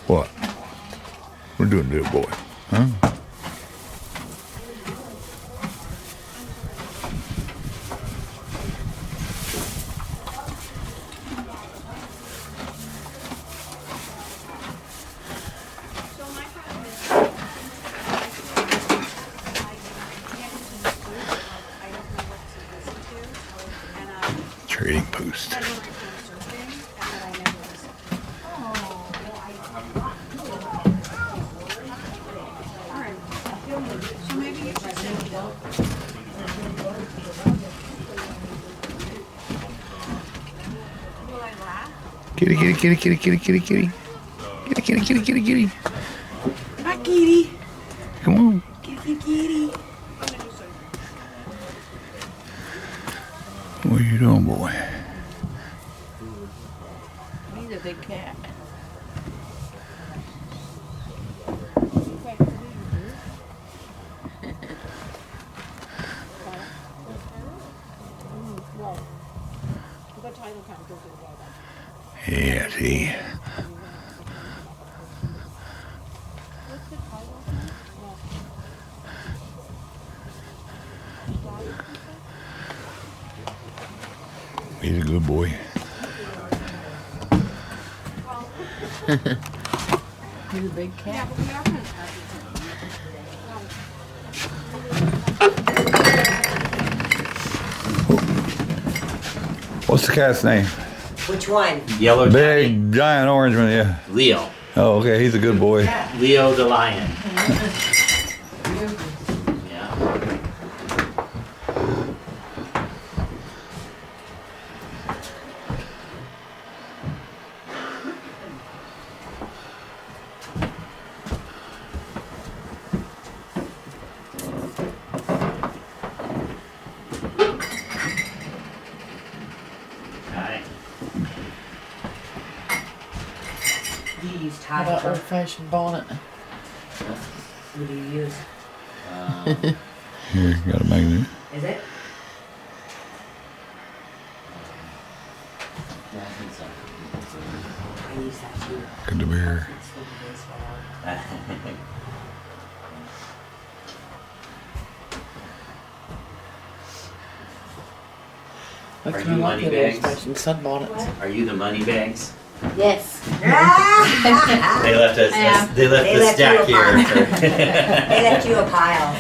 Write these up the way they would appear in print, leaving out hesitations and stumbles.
What? We're doing, little boy, huh? Trading post. Kitty, kitty, kitty, kitty, kitty, kitty, kitty. Kitty, kitty, kitty, kitty, kitty. Hi, kitty. Come on. Kitty, kitty. What are you doing, boy? He's a big cat. Yeah, see. He's a good boy. He's a big cat. What's the cat's name? Which one? Yellow Tabby. Big, giant orange one, yeah. Leo. Oh, okay, he's a good boy. Leo the lion. Yeah. Alright. You use How tie about for old-fashioned bonnet? what do you use? Here, got a magnet. Is it? Yeah, I think so. I use that too. Good to be here. It's for the baseball. I Are kinda you like money the bags? old-fashioned sunbonnets. Are you the money bags? Yes. They left us. Yeah. They left They the left stack you a here. pile. They left you a pile.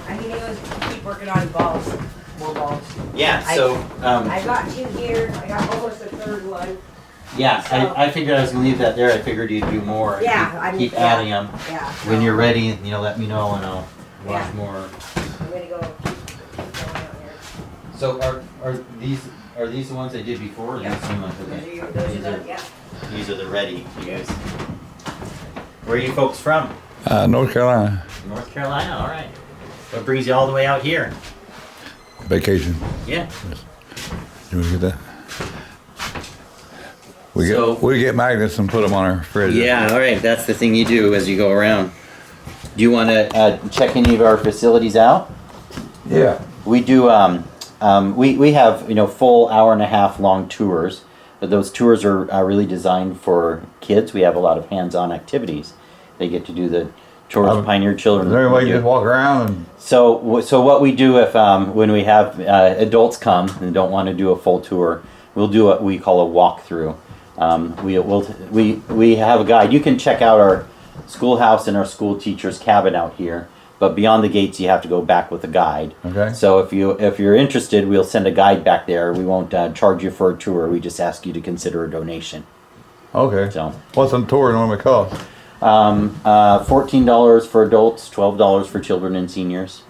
I mean, it was keep working on balls, more balls. Yeah. So. I got two here. I got almost a third one. Yeah. So- I figured I was gonna leave that there. I figured you'd do more. Yeah, Keep, I mean, keep yeah. adding them. Yeah. When you're ready, let me know and I'll wash Yeah. more. I'm gonna go keep going out here. So are these the ones I did before? Or Yeah. these seem like Those are okay. your, those These are are- the, yeah. These are the ready to use. Where are you folks from? North Carolina. North Carolina. All right. What brings you all the way out here? Vacation. Yeah. You want to get that? We So- get magnets and put them on our fridge. Yeah. All right. That's the thing you do as you go around. Do you want to check any of our facilities out? Yeah. We do. We have full hour and a half long tours. But those tours are really designed for kids. We have a lot of hands-on activities. They get to do the tours of Pioneer Children. Is there any way you just walk around and? So what we do if when we have adults come and don't want to do a full tour, we'll do what we call a walkthrough. We have a guide. You can check out our schoolhouse and our school teacher's cabin out here. But beyond the gates, you have to go back with a guide. Okay. So if you're interested, we'll send a guide back there. We won't charge you for a tour. We just ask you to consider a donation. Okay. So What's a tour normally cost? $14 for adults, $12 for children and seniors.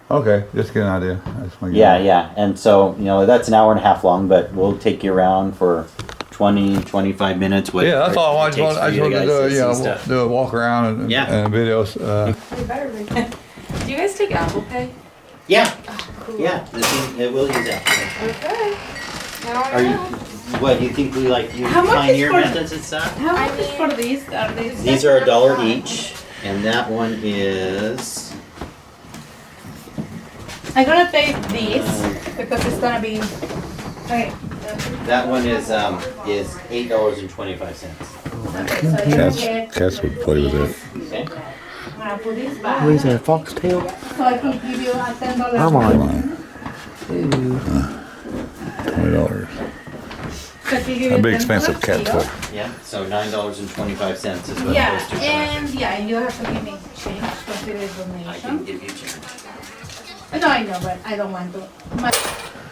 Okay, just get an idea. I just wanna get Yeah, an- yeah. And so that's an hour and a half long, but we'll take you around for 20, 25 minutes. Yeah, that's all. I just takes wanted for you to guys do. see Yeah, stuff. do a walk around and, Yeah. and videos. Do you guys take Apple Pay? Yeah, Cool. yeah. It will use that. Okay. Now I Are you? know. What do you think we like? How much is Pioneer for- methods and stuff. How much is for these? Are these? These are $1 each, and that one is. I'm gonna take these because it's gonna be. Okay. That one is $8.25. Cats would play with it. Okay. I'm gonna put this back. What is that, foxtail? So I can give you a $10. Ermine. $20. So I can give you That'd be $10 expensive cat deal. food. Yeah. So $9.25 is what Yeah, it goes to. and yeah, you have to give me change consider I can donation. give you change. No, I know, but I don't want to.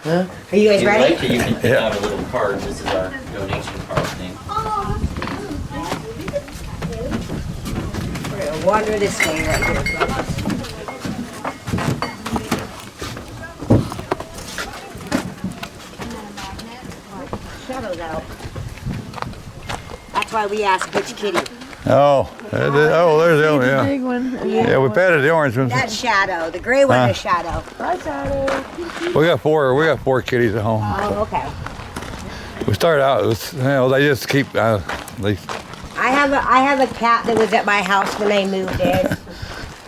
Huh? Are you If guys you'd ready? like to, you can pick Yeah. out a little card. This is our donation card thing. We're gonna wander this way right here. Shadows out. That's why we asked which kitty. Oh, there's the other one, yeah. Big one. Yeah, we patted the orange one. That's Shadow. The gray one Huh. is Shadow. Hi, Shadow. We got four kitties at home. Oh, okay. We started out, it was, they just keep, they, I have a cat that was at my house when I moved in,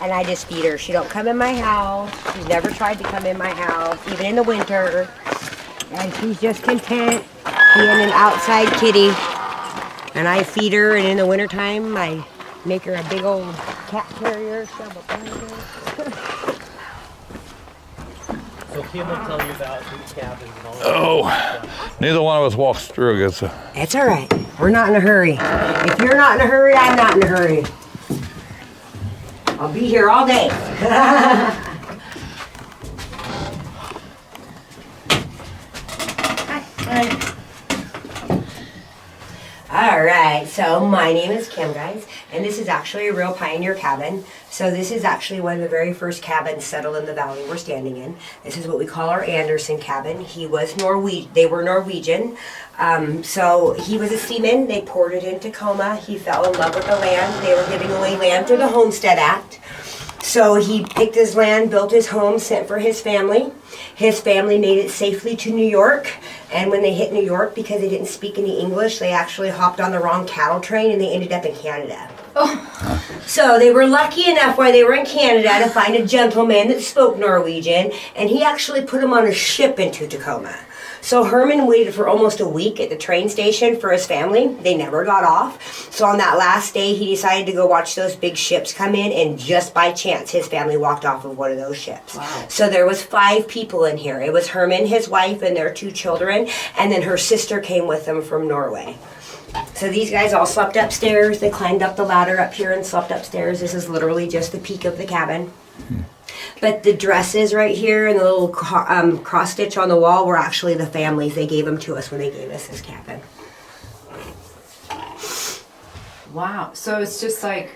and I just feed her. She don't come in my house. She's never tried to come in my house, even in the winter. And she's just content being an outside kitty. And I feed her, and in the wintertime, I make her a big old cat carrier, shove a blanket. So Kim will tell you about these cabins and all that. oh, neither one of us walks through, I guess. It's all right. We're not in a hurry. If you're not in a hurry, I'm not in a hurry. I'll be here all day. All right, so my name is Kim, guys, and this is actually a real pioneer cabin. So this is actually one of the very first cabins settled in the valley we're standing in. This is what we call our Anderson cabin. He was Norwegian. They were Norwegian. So he was a seaman. They ported in Tacoma. He fell in love with the land. They were giving away land through the Homestead Act. So he picked his land, built his home, sent for his family. His family made it safely to New York. And when they hit New York, because they didn't speak any English, they actually hopped on the wrong cattle train and they ended up in Canada. So they were lucky enough while they were in Canada to find a gentleman that spoke Norwegian, and he actually put them on a ship into Tacoma. So Herman waited for almost a week at the train station for his family. They never got off. So on that last day, he decided to go watch those big ships come in, and just by chance, his family walked off of one of those ships. Wow. So there was 5 people in here. It was Herman, his wife, and their 2 children, and then her sister came with them from Norway. So these guys all slept upstairs. They climbed up the ladder up here and slept upstairs. This is literally just the peak of the cabin. But the dresses right here and the little cross stitch on the wall were actually the families. They gave them to us when they gave us this cabin. Wow. So it's just like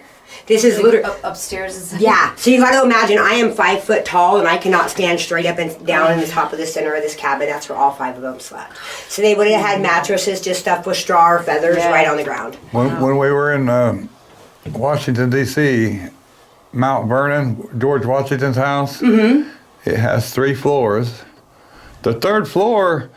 This is literally, upstairs is yeah. So you got to imagine I am 5 foot tall and I cannot stand straight up and down in the top of the center of this cabin. That's where all 5 of them slept. So they would have had mattresses just stuffed with straw or feathers right on the ground. When we were in Washington, D.C., Mount Vernon, George Washington's house, it has 3 floors. The 3rd floor,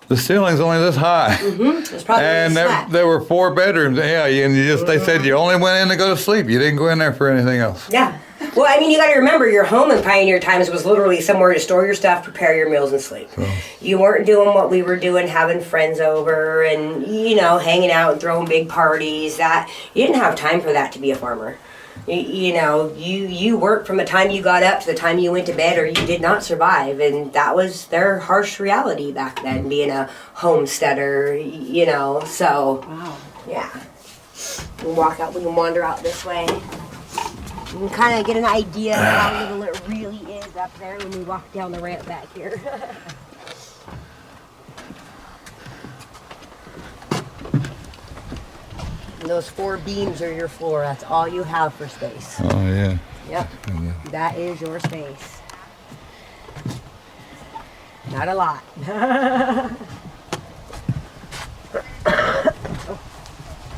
the ceiling's only this high. It's probably And there were 4 bedrooms. Yeah, and they said you only went in to go to sleep. You didn't go in there for anything else. Yeah. Well, I mean, you got to remember, your home in pioneer times was literally somewhere to store your stuff, prepare your meals, and sleep. You weren't doing what we were doing, having friends over and, hanging out and throwing big parties. That you didn't have time for that to be a farmer. You worked from the time you got up to the time you went to bed, or you did not survive, and that was their harsh reality back then, being a homesteader, so. Wow. Yeah. We can wander out this way. You can kind of get an idea of how little it really is up there when we walk down the ramp back here. And those 4 beams are your floor. That's all you have for space. Oh, yeah. Yep. That is your space. Not a lot. I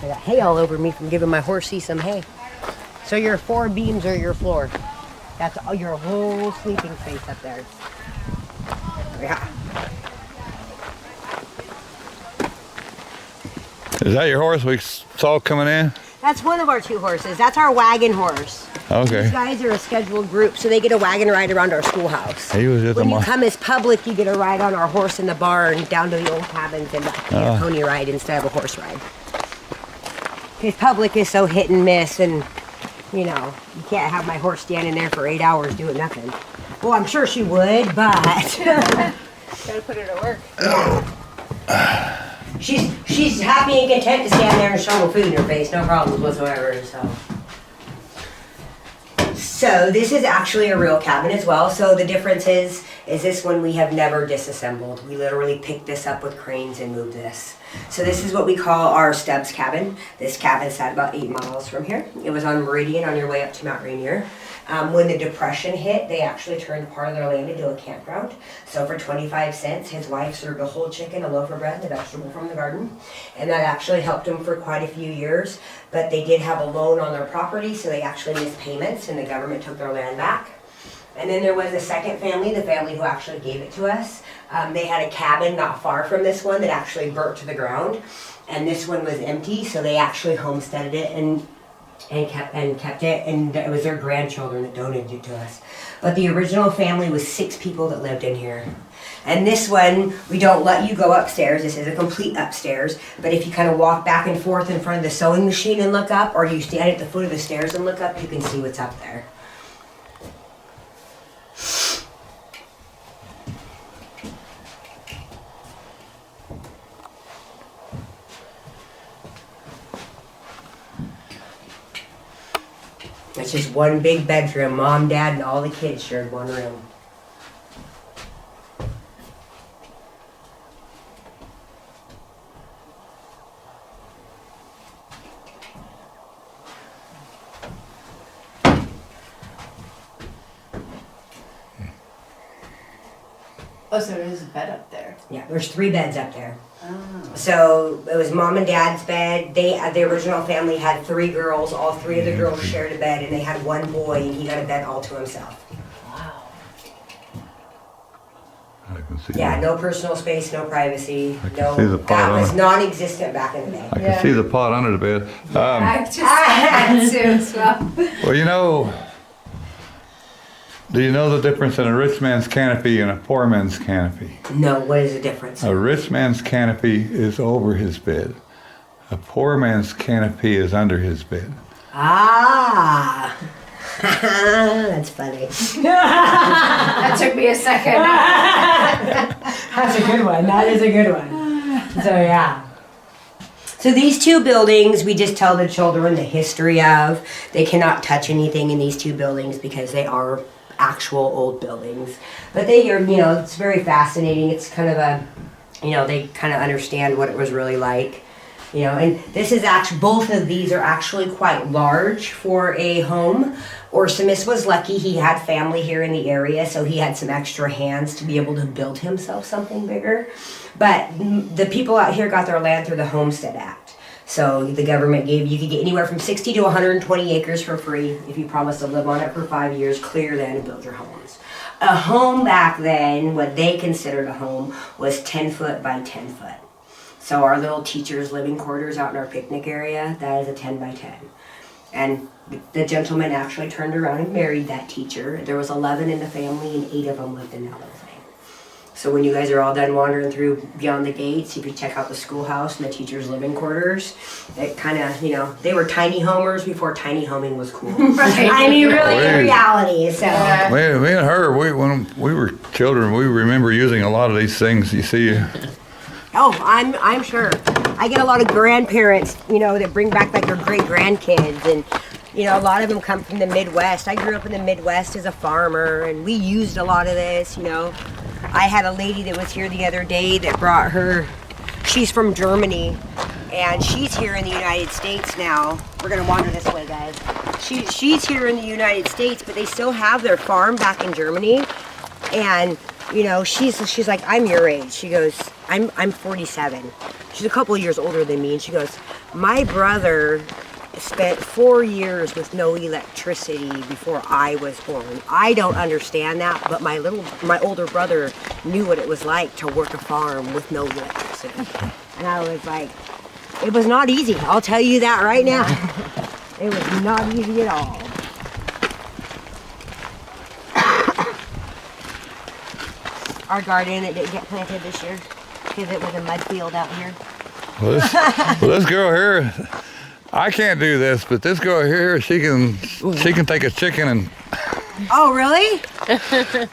got hay all over me from giving my horsey some hay. So your 4 beams are your floor. That's all your whole sleeping space up there. Yeah. Is that your horse we saw coming in? That's one of our 2 horses. That's our wagon horse. Okay. These guys are a scheduled group, so they get a wagon ride around our schoolhouse. He was just When a you mon- come as public, you get a ride on our horse in the barn down to the old cabins and back to a pony ride instead of a horse ride. Because public is so hit and miss, and you know, you can't have my horse standing there for 8 hours doing nothing. Well, I'm sure she would, but Gotta put her to work. she's happy and content to stand there and shovel food in her face, no problems whatsoever. So this is actually a real cabin as well. So the difference is this one we have never disassembled. We literally picked this up with cranes and moved this. So this is what we call our Stubbs cabin. This cabin sat about 8 miles from here. It was on Meridian on your way up to Mount Rainier. When the Depression hit, they actually turned part of their land into a campground. So for 25 cents, his wife served a whole chicken, a loaf of bread, and a vegetable from the garden. And that actually helped him for quite a few years. But they did have a loan on their property, so they actually missed payments, and the government took their land back. And then there was a second family, the family who actually gave it to us. They had a cabin not far from this one that actually burnt to the ground. And this one was empty, so they actually homesteaded it and kept it, and it was their grandchildren that donated it to us. But the original family was 6 people that lived in here. And this one, we don't let you go upstairs. This is a complete upstairs. But if you kind of walk back and forth in front of the sewing machine and look up, or you stand at the foot of the stairs and look up, you can see what's up there. It's just one big bedroom. Mom, Dad, and all the kids shared one room. Oh, so there's a bed up there. Yeah, there's 3 beds up there. So it was Mom and Dad's bed. The original family had 3 girls. All 3 of the girls shared a bed, and they had one boy, and he got a bed all to himself. Wow. I can see Yeah, that. no personal space, no privacy. I can see the pot That on was it. non-existent back in the day. I can see the pot under the bed. I just had to as well. Well, you know, do you know the difference in a rich man's canopy and a poor man's canopy? No, what is the difference? A rich man's canopy is over his bed. A poor man's canopy is under his bed. Ah, that's funny. That took me a second. That's a good one. That is a good one. So yeah. So these 2 buildings, we just tell the children the history of. They cannot touch anything in these 2 buildings because they are actual old buildings. But they are, it's very fascinating. It's kind of they kind of understand what it was really like. And this is actually, both of these are actually quite large for a home. Orsimus was lucky. He had family here in the area, so he had some extra hands to be able to build himself something bigger. But the people out here got their land through the Homestead Act. So the government you could get anywhere from 60 to 120 acres for free if you promised to live on it for 5 years, clear land, and build your homes. A home back then, what they considered a home, was 10 foot by 10 foot. So our little teacher's living quarters out in our picnic area, that is a 10 by 10. And the gentleman actually turned around and married that teacher. There was 11 in the family, and 8 of them lived in that little thing. So when you guys are all done wandering through beyond the gates, if you check out the schoolhouse and the teacher's living quarters, it kind of, they were tiny homers before tiny homing was cool. Right. I mean, really, in Right. reality. So Me and her, when we were children, we remember using a lot of these things. You see, oh, I'm sure. I get a lot of grandparents, that bring back like their great grandkids, and a lot of them come from the Midwest. I grew up in the Midwest as a farmer, and we used a lot of this. I had a lady that was here the other day that brought she's from Germany, and she's here in the United States now. We're gonna wander this way, guys. She's here in the United States, but they still have their farm back in Germany, and she's like, I'm your age. She goes, I'm 47. She's a couple of years older than me, and she goes, my brother spent 4 years with no electricity before I was born. I don't understand that, but my older brother knew what it was like to work a farm with no electricity. And I was like, It was not easy. I'll tell you that right now. It was not easy at all. Our garden that didn't get planted this year because it was a mud field out here. Well, this girl here, I can't do this, but this girl here, she can take a chicken and Oh, really?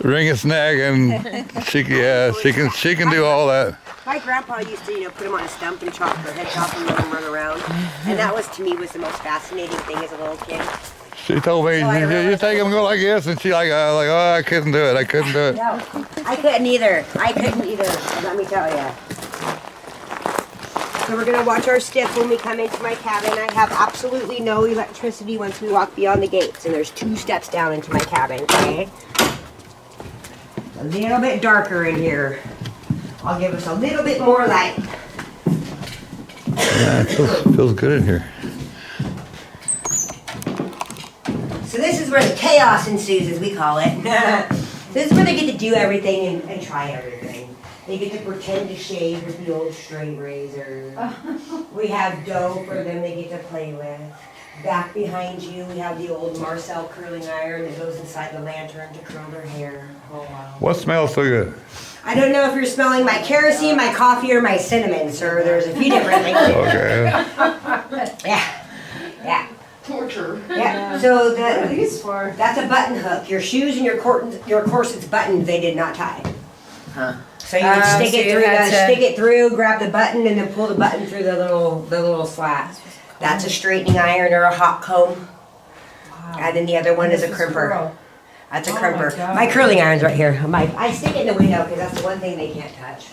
wring its neck, and she can do all that. My grandpa used to, put them on a stump and chop their heads off and let them run around. And that was, to me, was the most fascinating thing as a little kid. She told me, you take them and go like this, and she oh, I couldn't do it. I couldn't do it. No, I couldn't either. Let me tell you. So we're gonna watch our stick when we come into my cabin. I have absolutely no electricity once we walk beyond the gates, and there's 2 steps down into my cabin, okay? A little bit darker in here. I'll give us a little bit more light. Yeah, it feels good in here. So this is where the chaos ensues, as we call it. This is where they get to do everything and try everything. They get to pretend to shave with the old straight razor. We have dough for them they get to play with. Back behind you, we have the old Marcel curling iron that goes inside the lantern to curl their hair. Oh, wow. What smells so good? I don't know if you're smelling my kerosene, my coffee, or my cinnamon, sir. There's a few different things. Okay. Yeah. Torture. Yeah. So What are these for? that's a button hook. Your shoes and your corset's buttoned. They did not tie. Huh. So you can stick so it you through, had to- stick it through, grab the button, and then pull the button through the little slat. That's a straightening iron or a hot comb. And then the other one is a crimper. That's a crimper. My curling iron's right here. I stick it in the window because that's the one thing they can't touch.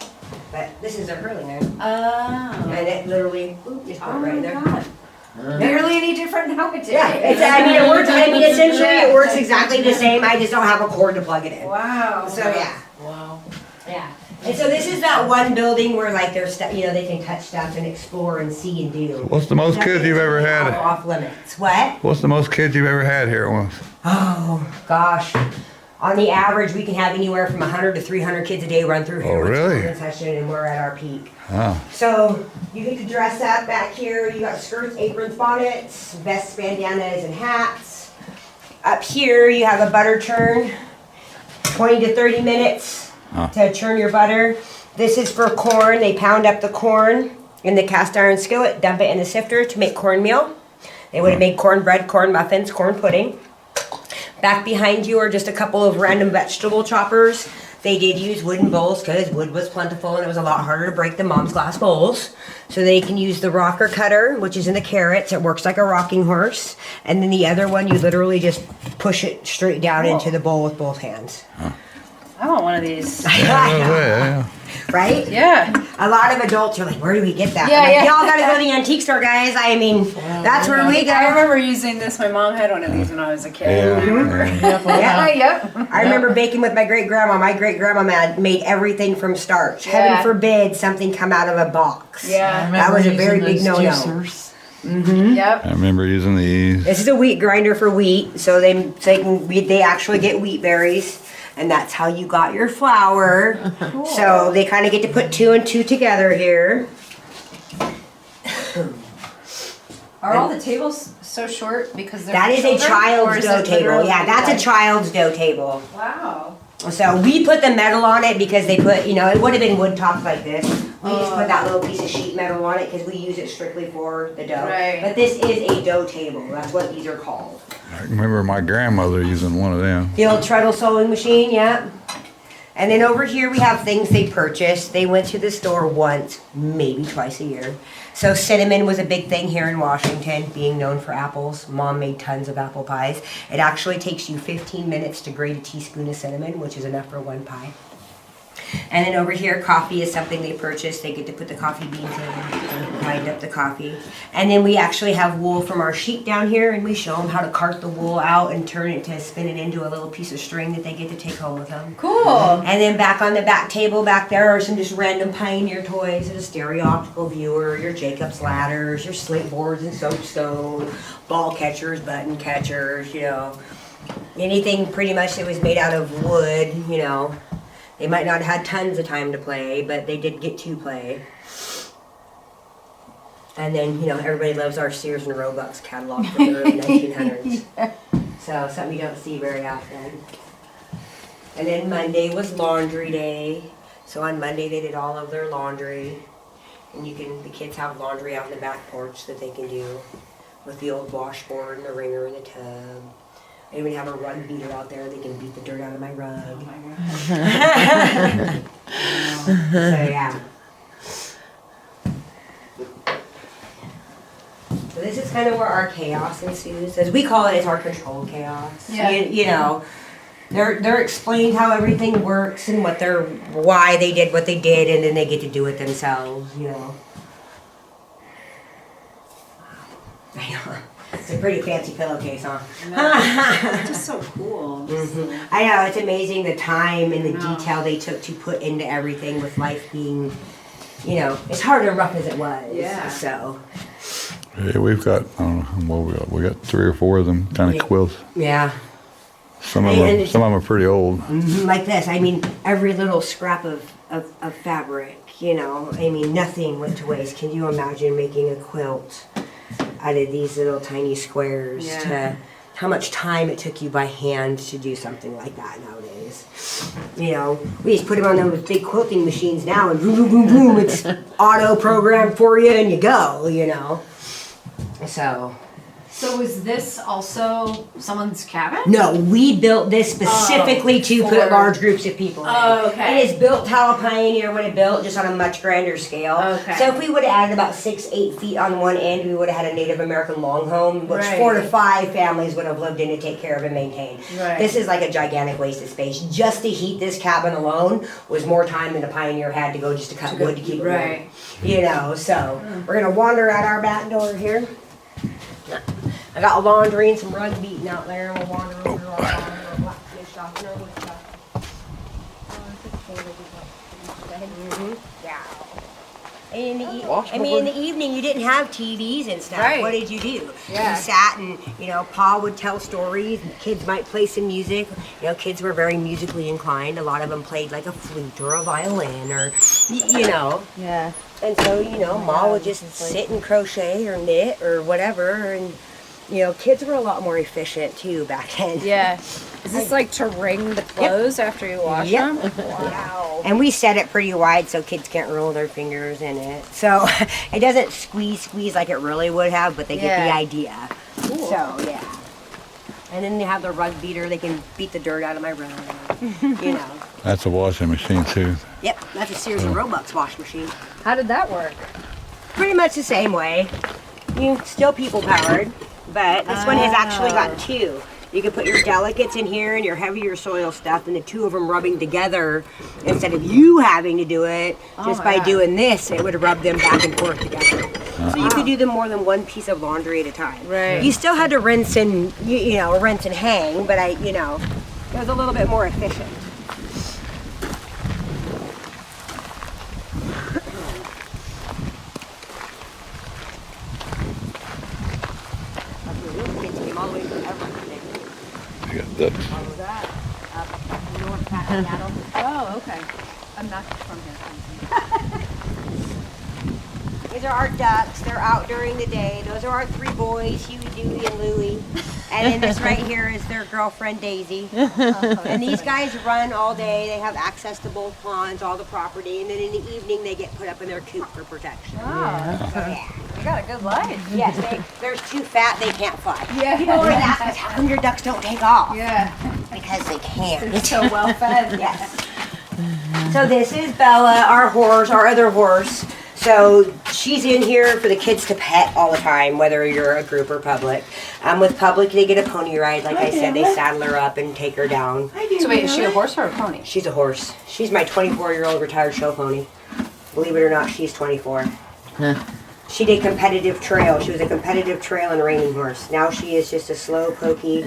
But this is a curling iron, Oh. and it literally just put Oh right my there. God. Barely any different nowadays. Yeah, it works. Essentially, it works exactly the same. I just don't have a cord to plug it in. Wow. So yeah. Wow. Yeah. And so this is that one building where like there's stuff, they can touch stuff and explore and see and do. What's the most kids you've ever had? Off limits. What? What's the most kids you've ever had here at once? Oh gosh. On the average, we can have anywhere from 100 to 300 kids a day run through here. Oh, really? In session, and we're at our peak. Oh. So you get to dress up back here. You got skirts, aprons, bonnets, vests, bandanas, and hats. Up here, you have a butter churn, 20 to 30 minutes to churn your butter. This is for corn. They pound up the corn in the cast iron skillet, dump it in the sifter to make cornmeal. They would have made cornbread, corn muffins, corn pudding. Back behind you are just a couple of random vegetable choppers. They did use wooden bowls because wood was plentiful and it was a lot harder to break than mom's glass bowls. So they can use the rocker cutter, which is in the carrots. It works like a rocking horse. And then the other one, you literally just push it straight down into the bowl with both hands. I want one of these. Yeah. Right? Yeah. A lot of adults are like, where do we get that? Yeah, I'm like, yeah. y'all gotta go to the antique store, guys. I mean, that's where we I go. remember using this. My mom had one of these when I was a kid. Yeah. Yep. I remember baking with my great grandma. My great grandma made everything from starch. Yeah. Heaven forbid something come out of a box. Yeah. That was a very big no-no. Yep. I remember using these. This is a wheat grinder for wheat, so they actually get wheat berries, and that's how you got your flour. So they kind of get to put 2 and 2 together here. Are all the tables so short because they're That is a children, or child's is dough it table. literally Yeah, that's a like- child's dough table. Wow. So we put the metal on it because they put, it would have been wood topped like this. We just put that little piece of sheet metal on it because we use it strictly for the dough. Right. But this is a dough table. That's what these are called. I remember my grandmother using one of them. The old treadle sewing machine, yeah. And then over here we have things they purchased. They went to the store once, maybe twice a year. So cinnamon was a big thing here in Washington, being known for apples. Mom made tons of apple pies. It actually takes you 15 minutes to grate a teaspoon of cinnamon, which is enough for one pie. And then over here, coffee is something they purchased. They get to put the coffee beans in, grind up the coffee. And then we actually have wool from our sheep down here, and we show them how to cart the wool out and spin it into a little piece of string that they get to take home with them. Cool. And then back on the back table back there are some just random Pioneer toys. There's a stereo optical viewer, your Jacob's ladders, your slate boards and soapstone, ball catchers, button catchers, anything pretty much that was made out of wood, They might not have had tons of time to play, but they did get to play. And then, you know, everybody loves our Sears and Roebuck's catalog from the early 1900s. So something you don't see very often. And then Monday was laundry day. So on Monday they did all of their laundry. And the kids have laundry out in the back porch that they can do with the old washboard and the wringer and the tub. I even have a rug beater out there. They can beat the dirt out of my rug. Oh my God. So yeah. So this is kind of where our chaos ensues. As we call it, it's our controlled chaos. Yeah. You know, they're explained how everything works and why they did what they did, and then they get to do it themselves. You know. I know. It's a pretty fancy pillowcase, huh? It's just so cool. I know, it's amazing the time and the detail they took to put into everything with life being, you know, it's hard and rough as it was. Yeah. So. Yeah, we've got, I don't know what we got. We got 3 or 4 of them kind of quilts. Yeah. Some of them are pretty old. Like this, I mean, every little scrap of fabric, you know, I mean, nothing went to waste. Can you imagine making a quilt out of these little tiny squares? To how much time it took you by hand to do something like that nowadays. You know, we just put them on those big quilting machines now and boom, boom, boom, boom, it's auto programmed for you and you go, you know. So was this also someone's cabin? No, we built this specifically to put large groups of people in. Oh, okay. It is built how a Pioneer would have built, just on a much grander scale. Okay. So if we would have added about 6-8 feet on one end, we would have had a Native American long home, which Right. 4 to 5 families would have lived in to take care of and maintain. Right. This is like a gigantic waste of space. Just to heat this cabin alone was more time than the Pioneer had to go just to cut wood to keep it warm. Right. You know, so we're gonna wander out our back door here. I got laundry and some rug beating out there, and we'll wander over our blacksmith shop and our wood shop. Yeah. And in the evening, you didn't have TVs and stuff. Right. What did you do? Yeah. You sat and, you know, Pa would tell stories, and kids might play some music. You know, kids were very musically inclined. A lot of them played like a flute or a violin or, you know. Yeah. And so, you know, Ma would just sit and crochet or knit or whatever, and, you know, kids were a lot more efficient too back then. Yeah. Is this like to wring the clothes after you wash them? Wow. And we set it pretty wide so kids can't roll their fingers in it. So it doesn't squeeze like it really would have, but they get the idea. Cool. So, yeah. And then they have the rug beater. They can beat the dirt out of my rug, you know. That's a washing machine too. Yep, that's a Sears and Roebuck's wash machine. How did that work? Pretty much the same way. Still people powered, but this one has actually got 2. You can put your delicates in here and your heavier soil stuff, and the 2 of them rubbing together instead of you having to do it. Just by doing this, it would rub them back and forth together. So you could do them more than one piece of laundry at a time. Right. You still had to rinse and rinse and hang, but it was a little bit more efficient. Kids came all the way from Everett. You got ducks. What was that? Up north, past Seattle. Oh, okay. I'm not from here. These are our ducks. They're out during the day. Those are our 3 boys, Huey, Dewey, and Louie. And then this right here is their girlfriend, Daisy. And these guys run all day. They have access to both ponds, all the property. And then in the evening, they get put up in their coop for protection. Oh, So, yeah. you got a good life. Yes, they're too fat. They can't fly. Yeah. People always ask us, how come your ducks don't take off? Yeah. Because they can't. So well fed. Yes. So this is Bella, our horse, our other horse. So she's in here for the kids to pet all the time, whether you're a group or public. With public, they get a pony ride. Like I said, they saddle her up and take her down. So wait, is she a horse or a pony? She's a horse. She's my 24-year-old retired show pony. Believe it or not, she's 24. She did competitive trail. She was a competitive trail and reining horse. Now she is just a slow, pokey,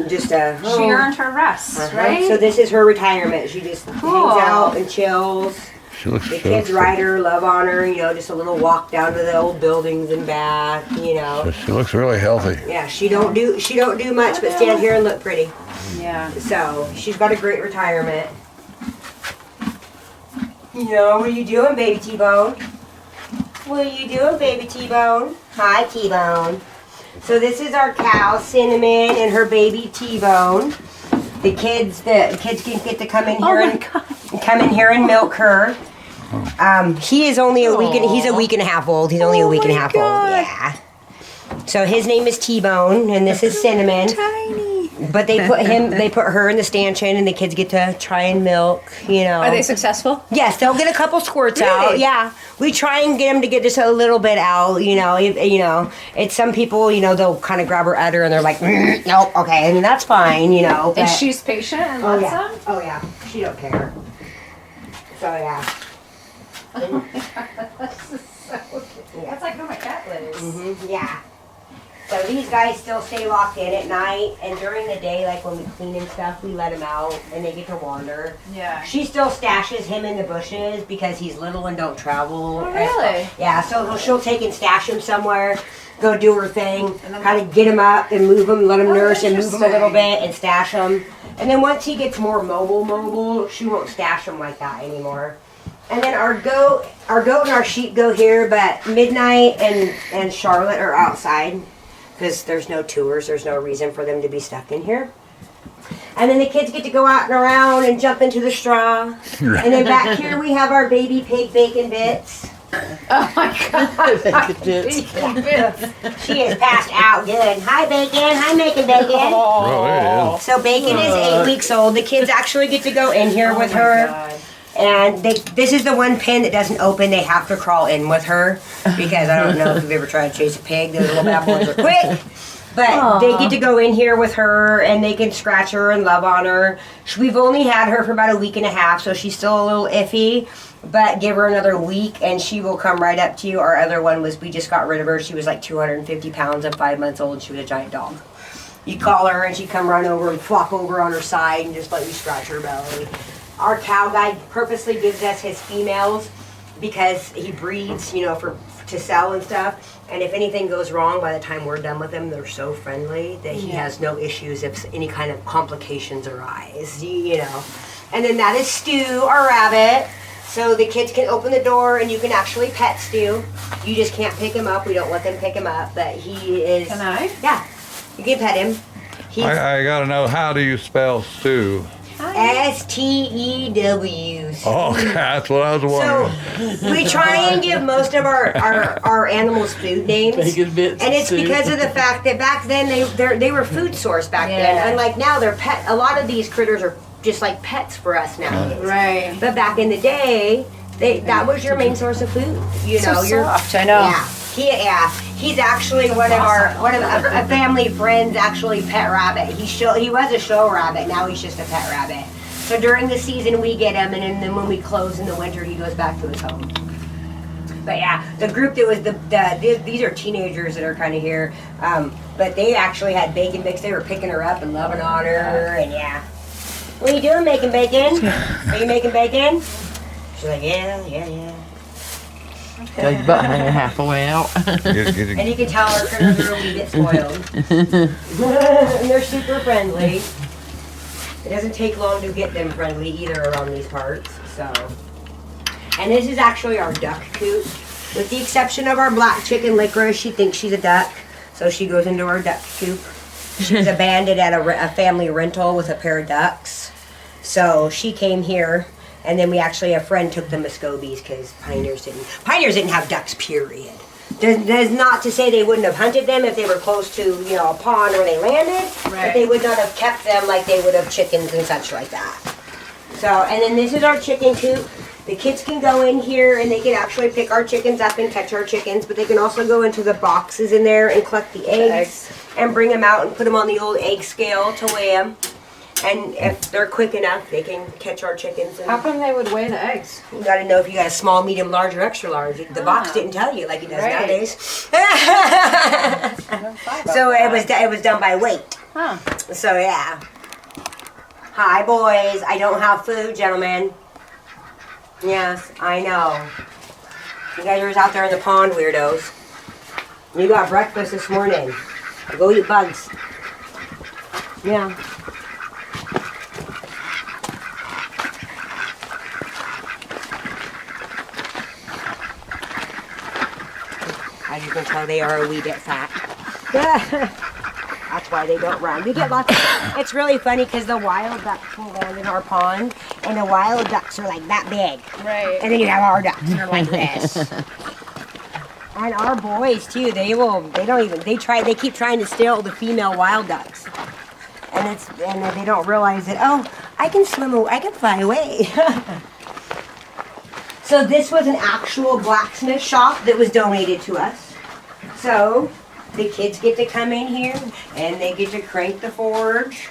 just a... She earned her rest, right? So this is her retirement. She just hangs out and chills. She looks The kids ride her, love on her, just a little walk down to the old buildings and back, She looks really healthy. Yeah, she don't do much but stand here and look pretty. Yeah. So she's got a great retirement. What are you doing, baby T-Bone? What are you doing, baby T-Bone? Hi, T-Bone. So this is our cow, Cinnamon, and her baby T-Bone. The kids can get to come in here and milk her. He is only he's a week and a half old. He's only a week and a half old. Yeah. So his name is T-Bone, and this is Cinnamon. Tiny. But they put her in the stanchion, and the kids get to try and milk. You know. Are they successful? Yes, they'll get a couple squirts out. Yeah, we try and get them to get just a little bit out. You know, it's some people. You know, they'll kind of grab her udder and they're like, nope, okay, and that's fine. You know. And she's patient and loves them? Oh yeah, she don't care. So yeah. That's like how my cat lives. Yeah. So these guys still stay locked in at night, and during the day, like when we clean and stuff, we let them out, and they get to wander. Yeah. She still stashes him in the bushes because he's little and don't travel. Oh, really? Yeah, so she'll take and stash him somewhere, go do her thing, kind of get him up and move him, let him nurse and move him a little bit and stash him. And then once he gets more mobile, she won't stash him like that anymore. And then our goat and our sheep go here, but Midnight and Charlotte are outside because there's no tours. There's no reason for them to be stuck in here. And then the kids get to go out and around and jump into the straw. And then back here we have our baby pig Bacon Bits. Oh my god. Bacon Bits. She is passed out good. Hi Bacon. Hi Making Bacon. Oh, there it is. So Bacon is 8 weeks old. The kids actually get to go in here with her. God. And this is the one pen that doesn't open. They have to crawl in with her because I don't know if you've ever tried to chase a pig. Those little bad boys are quick. But they get to go in here with her and they can scratch her and love on her. We've only had her for about a week and a half, so she's still a little iffy. But give her another week and she will come right up to you. Our other one we just got rid of her. She was like 250 pounds and 5 months old. She was a giant dog. You call her and she'd come run over and flop over on her side and just let you scratch her belly. Our cow guy purposely gives us his females because he breeds, to sell and stuff. And if anything goes wrong, by the time we're done with him, they're so friendly that he has no issues if any kind of complications arise, And then that is Stu, our rabbit. So the kids can open the door and you can actually pet Stu. You just can't pick him up. We don't let them pick him up, but he is... Can I? Yeah, you can pet him. I gotta know, how do you spell stew? STEW. Oh, that's what I was wondering. So we try and give most of our animals food names, Bacon Bits and it's stew. because of the fact that back then they were food source back then. Unlike now, they're pet. A lot of these critters are just like pets for us nowadays. Right. But back in the day, that was your main source of food. Soft, I know. Yeah. He's actually one of a family friends actually pet rabbit. He was a show rabbit. Now he's just a pet rabbit. So during the season we get him, and then when we close in the winter, he goes back to his home. But yeah, the group that was these are teenagers that are kind of here, but they actually had bacon mix. They were picking her up and loving on her, and yeah. What are you doing, making bacon? Are you making bacon? She's like, yeah. Got your butt hanging half the way out. And you can tell our critters are a wee bit spoiled. And they're super friendly. It doesn't take long to get them friendly either around these parts. So, and this is actually our duck coop. With the exception of our black chicken Licorice, she thinks she's a duck. So she goes into our duck coop. She's abandoned at a family rental with a pair of ducks. So she came here. And then a friend took them to Muscovies because Pioneers didn't have ducks, period. That's not to say they wouldn't have hunted them if they were close to, a pond where they landed, but they would not have kept them like they would have chickens and such like that. So, and then this is our chicken coop. The kids can go in here and they can actually pick our chickens up and catch our chickens, but they can also go into the boxes in there and collect the eggs and bring them out and put them on the old egg scale to weigh them. And if they're quick enough, they can catch our chickens. How come they would weigh the eggs? You gotta know if you got a small, medium, large, or extra large. The box didn't tell you like it does nowadays. So it was done by weight. Huh. So yeah. Hi boys, I don't have food, gentlemen. Yes, I know. You guys are out there in the pond, weirdos. You got breakfast this morning. Go eat bugs. Yeah. As you can tell, they are a wee bit fat. That's why they don't run. We get lots of, it's really funny because the wild ducks will land in our pond, and the wild ducks are like that big. Right. And then you have our ducks that are like this. And our boys too, they keep trying to steal the female wild ducks. And they don't realize that, oh, I can swim away, I can fly away. So this was an actual blacksmith shop that was donated to us. So the kids get to come in here and they get to crank the forge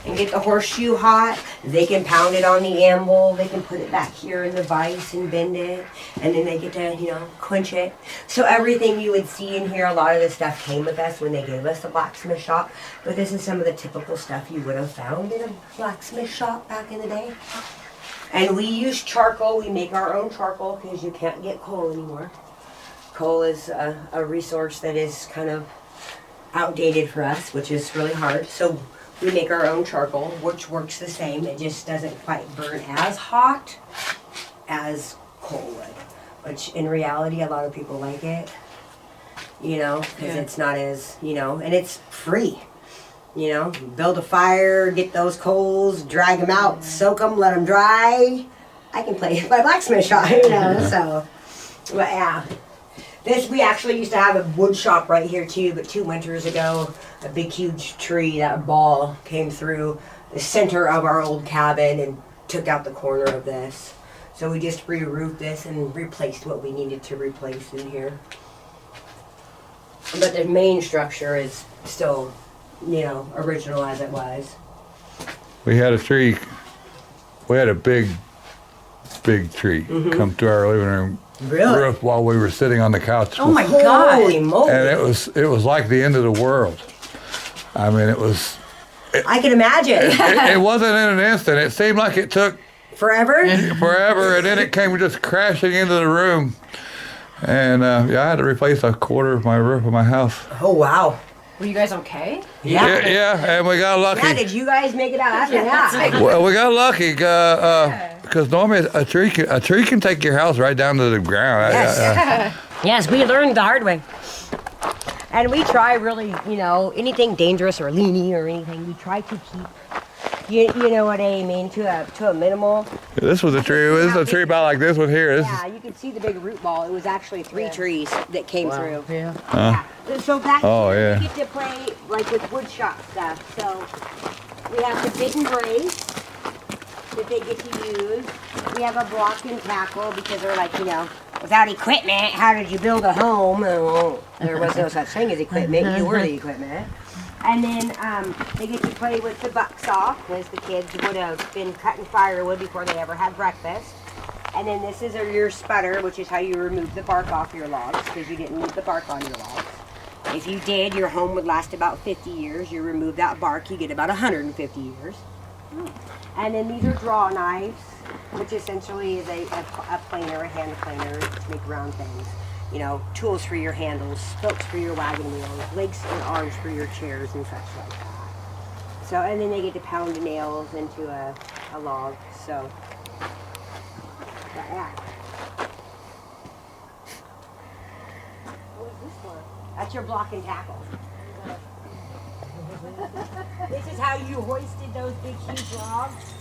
and get the horseshoe hot. They can pound it on the anvil. They can put it back here in the vise and bend it. And then they get to, quench it. So everything you would see in here, a lot of the stuff came with us when they gave us the blacksmith shop. But this is some of the typical stuff you would have found in a blacksmith shop back in the day. And we use charcoal. We make our own charcoal because you can't get coal anymore. Coal is a resource that is kind of outdated for us, which is really hard. So we make our own charcoal, which works the same. It just doesn't quite burn as hot as coal would. Which in reality, a lot of people like it, because it's not as, and it's free. Build a fire, get those coals, drag them out, soak them, let them dry. I can play my blacksmith shop, so, but yeah. We actually used to have a wood shop right here too, but 2 winters ago, a big huge tree, that ball came through the center of our old cabin and took out the corner of this. So we just re-roofed this and replaced what we needed to replace in here. But the main structure is still, original as it was. We had a tree. We had a big tree come through our living room roof while we were sitting on the couch. Oh my God! Holy moly! And it was like the end of the world. I mean, it was. I can imagine. It wasn't in an instant. It seemed like it took Forever, and then it came just crashing into the room. And I had to replace a quarter of my roof of my house. Oh wow! Were you guys okay? Yeah, and we got lucky. Yeah, did you guys make it out after that? Well, we got lucky because normally a tree can take your house right down to the ground. Yes. Yes, we learned the hard way. And we try really, anything dangerous or leany or anything, we try to keep, you know what I mean, to a minimal. This was a tree. This is a tree about like this one here. Yeah, you can see the big root ball. It was actually 3 trees that came through. Yeah. Yeah. So back yeah. we get to play like with wood shop stuff. So we have the bit and brace that they get to use. We have a block and tackle because they're like, without equipment, how did you build a home? Well, there was no such thing as equipment. You were the equipment. And then they get to play with the buck saw, because the kids would have been cutting firewood before they ever had breakfast. And then this is your sputter, which is how you remove the bark off your logs, because you didn't leave the bark on your logs. If you did, your home would last about 50 years. You remove that bark, you get about 150 years. And then these are draw knives, which essentially is a planer, a hand planer to make round things. Tools for your handles, spokes for your wagon wheels, legs and arms for your chairs and such like that. So, and then they get to pound nails into a log. So, but yeah. What is this for? That's your block and tackle. This is how you hoisted those big huge logs.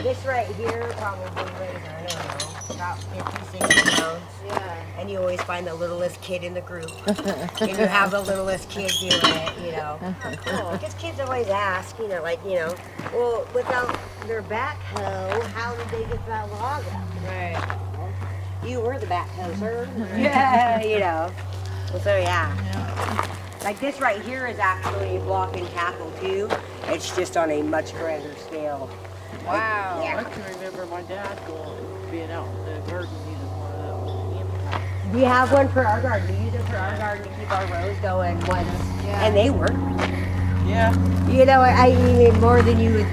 This right here probably weighs, I don't know, about 50, 60 pounds. Yeah. And you always find the littlest kid in the group. And you have the littlest kid doing it, Cool. Because kids always ask, well, without their backhoe, how did they get that log up? Right. You were the backhoe, sir. Yeah, So, yeah. Like this right here is actually block and tackle too. It's just on a much grander scale. Wow. I can remember my dad being out in the garden using one of those. We have one for our garden. We use it for our garden to keep our rows going once. And they work. Yeah. I mean, more than you would,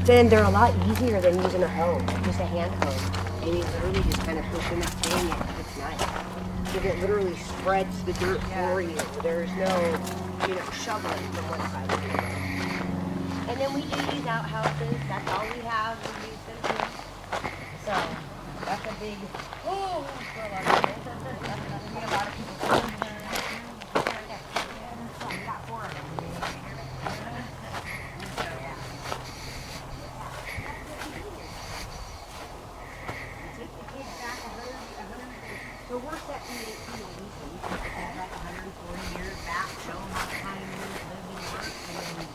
then they're a lot easier than using a hoe, just a hand hoe. And you literally just kind of push them and hang it. It's nice. Because it literally spreads the dirt for you. There's no, shoveling from one side to the other. And then we do use outhouses. That's all we have. We use them too. So that's a big, for a lot So we're set in the 1880s, so we can set like 140 years back, show them how the pioneers lived and worked, and then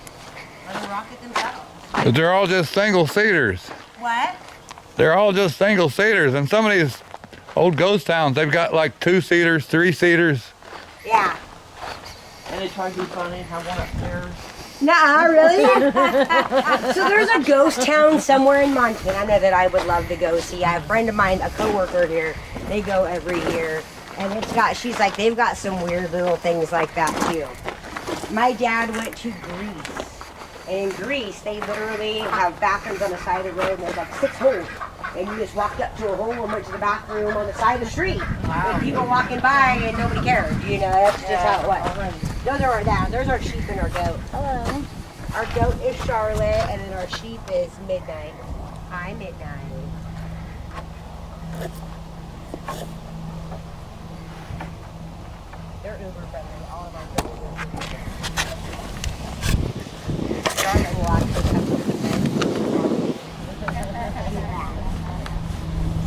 let them rock it themselves. But they're all just single seaters. What? They're all just single seaters. And some of these old ghost towns, they've got like 2-seaters, 3-seaters. Yeah. And they try to be funny, have one upstairs. Nuh-uh, really? So there's a ghost town somewhere in Montana that I would love to go see. I have a friend of mine, a coworker here. They go every year, and it's got. She's like, they've got some weird little things like that too. My dad went to Greece, and in Greece they literally have bathrooms on the side of the road, and there's like 6 holes, and you just walked up to a hole and went to the bathroom on the side of the street. Wow. With people walking by and nobody cared. You know, that's just how it was. Those are our dad. There's our sheep and our goat. Hello. Our goat is Charlotte, and then our sheep is Midnight. Hi, Midnight. They're uber friendly. All of our goats are uber friendly. Charlotte will actually come to the bed.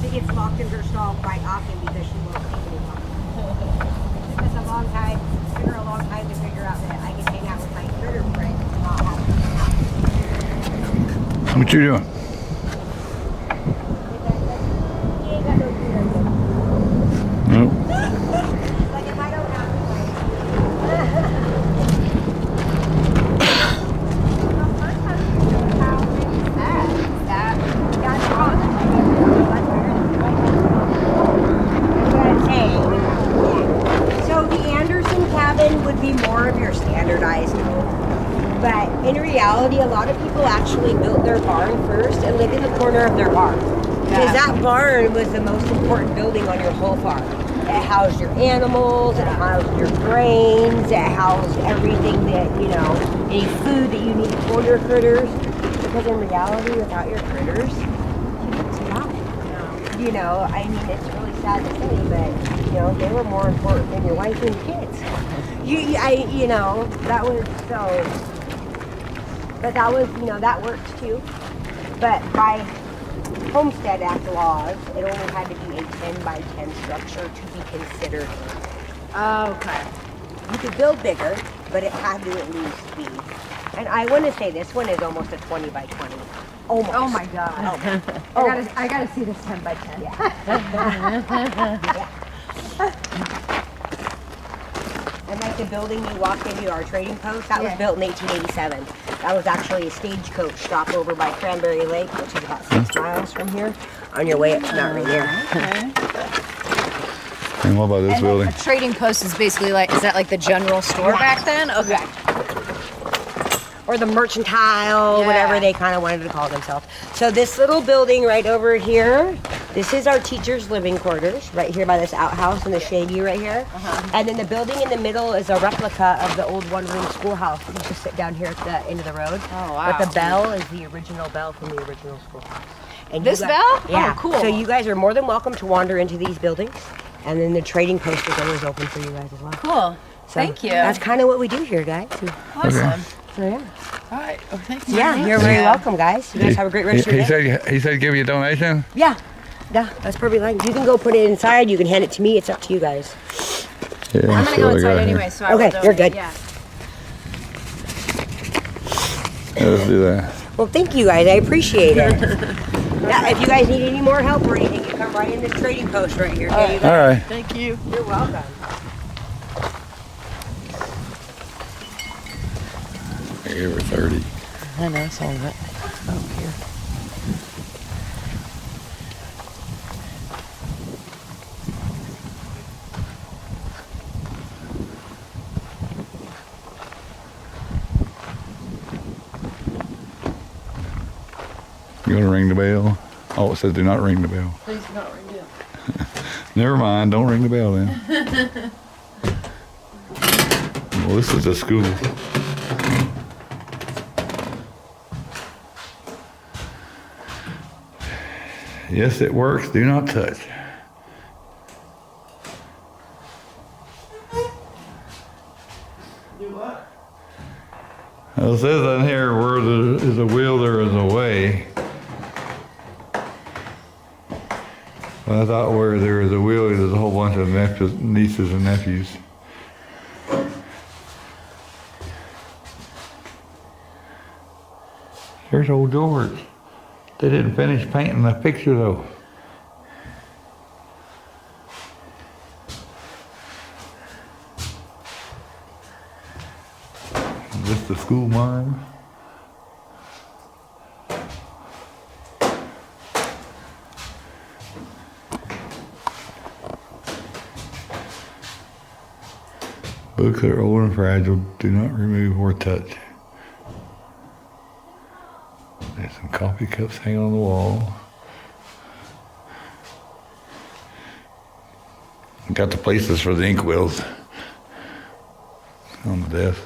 She gets locked in her stall quite often because she won't sleep anymore. It took us a long time to figure out that I can hang out with my critter friends and not have to. What you doing? He ain't got no food on him. Nope. Like if I don't have So the Anderson cabin would be more of your standardized home. But in reality, a lot of people actually built their barn first and lived in the corner of their barn. Because that barn was the most important building on your whole farm. It housed your animals, it housed your grains, it housed everything that, you know, any food that you need for your critters. Because in reality, without your critters, you survive. You know, I mean, it's really sad to say, but, you know, they were more important than your wife and your kids. You know, that was so, but that was, you know, that worked too. But by Homestead Act laws, it only had to be a 10 by 10 structure to be considered. Okay. You could build bigger, but it had to at least be. And I want to say this one is almost a 20 by 20. Almost. Oh my god. Oh. I gotta see this 10 by 10. Yeah. And like the building you walked into, our trading post, that was built in 1887. That was actually a stagecoach stop over by Cranberry Lake, which is about 6 miles from here. On your way up to Mount Rainier. And what about this building? A trading post is basically like, is that like the general store back then? Okay. Or the mercantile, whatever they kind of wanted to call themselves. So this little building right over here, this is our teachers' living quarters, right here by this outhouse in the shady right here. And then the building in the middle is a replica of the old one-room schoolhouse. You can just sit down here at the end of the road. Oh, wow. But the bell is the original bell from the original schoolhouse. And This you bell? Yeah. Oh, cool. So you guys are more than welcome to wander into these buildings. And then the trading post is always open for you guys as well. Cool. So Thank you. That's kind of what we do here, guys. Awesome. So yeah. All right. Well, thanks. Yeah, you're very welcome, guys. You guys have a great rest of your day. He said give you a donation? Yeah, that's perfectly fine. You can go put it inside. You can hand it to me. It's up to you guys. Yeah, I'm gonna go inside anyway, so I will Okay, you're donate. good. Yeah. Let's do that. Well, thank you guys. I appreciate it. Yeah, if you guys need any more help or anything, you come right in this trading post right here. Okay? All right. Thank you. You're welcome. Here we're 30. I know, it's all that. Oh, here. You want to ring the bell? Oh, it says do not ring the bell. Please do not ring it. Never mind. Don't ring the bell then. Well, this is a school. Yes, it works. Do not touch. Do what? It says in here, where there is a will, there is a way. I thought where there was a wheelie, there's a whole bunch of nieces and nephews. There's old George. They didn't finish painting the picture though. Is this the school marm? Books that are old and fragile do not remove or touch. There's some coffee cups hanging on the wall. Got the places for the ink wells on the desk.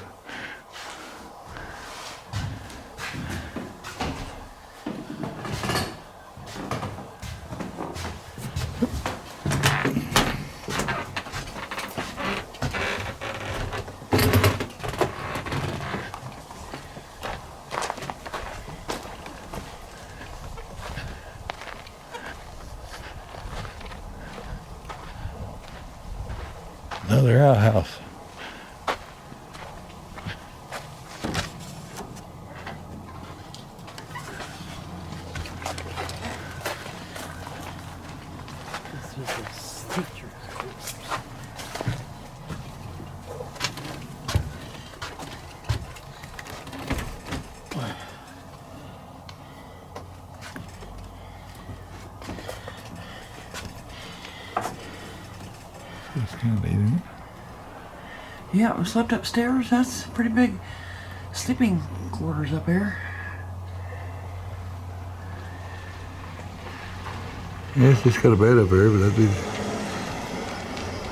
Another outhouse. This was a teacher's quarters. That's kind of neat, isn't it? Yeah, we slept upstairs. That's pretty big sleeping quarters up here. Yeah, it's just got a bed up there, but that'd be.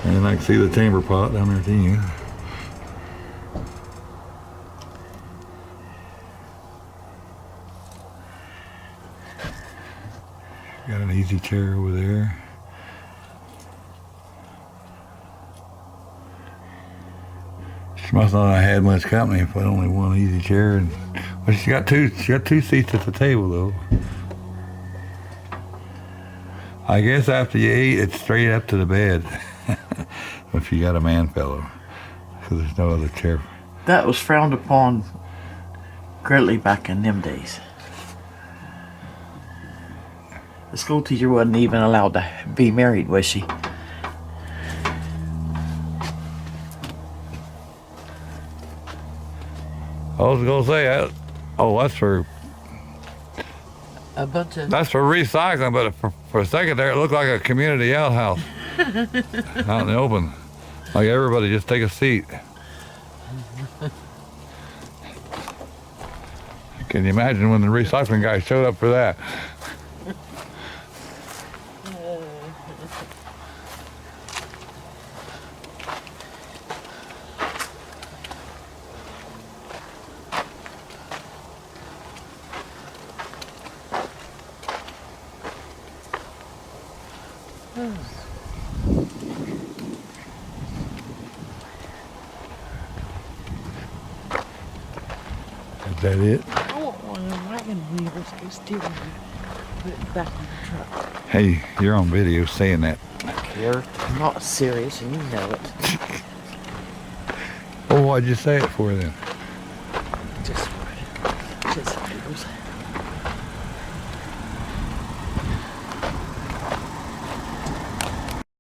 And I can see the chamber pot down there too. Got an easy chair over there. She must not have had much company if I had only one easy chair. And well, she got two seats at the table though. I guess after you eat, it's straight up to the bed. If you got a man fellow, because there's no other chair. That was frowned upon greatly back in them days. The school teacher wasn't even allowed to be married, was she? I was gonna say that. Oh, that's for recycling, but for a second there, it looked like a community outhouse out in the open. Like everybody just take a seat. Can you imagine when the recycling guy showed up for that? Is that it? I want one of them wagon wheels to steer me. Put it back in the truck. Hey, you're on video saying that. Here, I'm not serious, and you know it. Oh, why'd you say it for then? Just feels.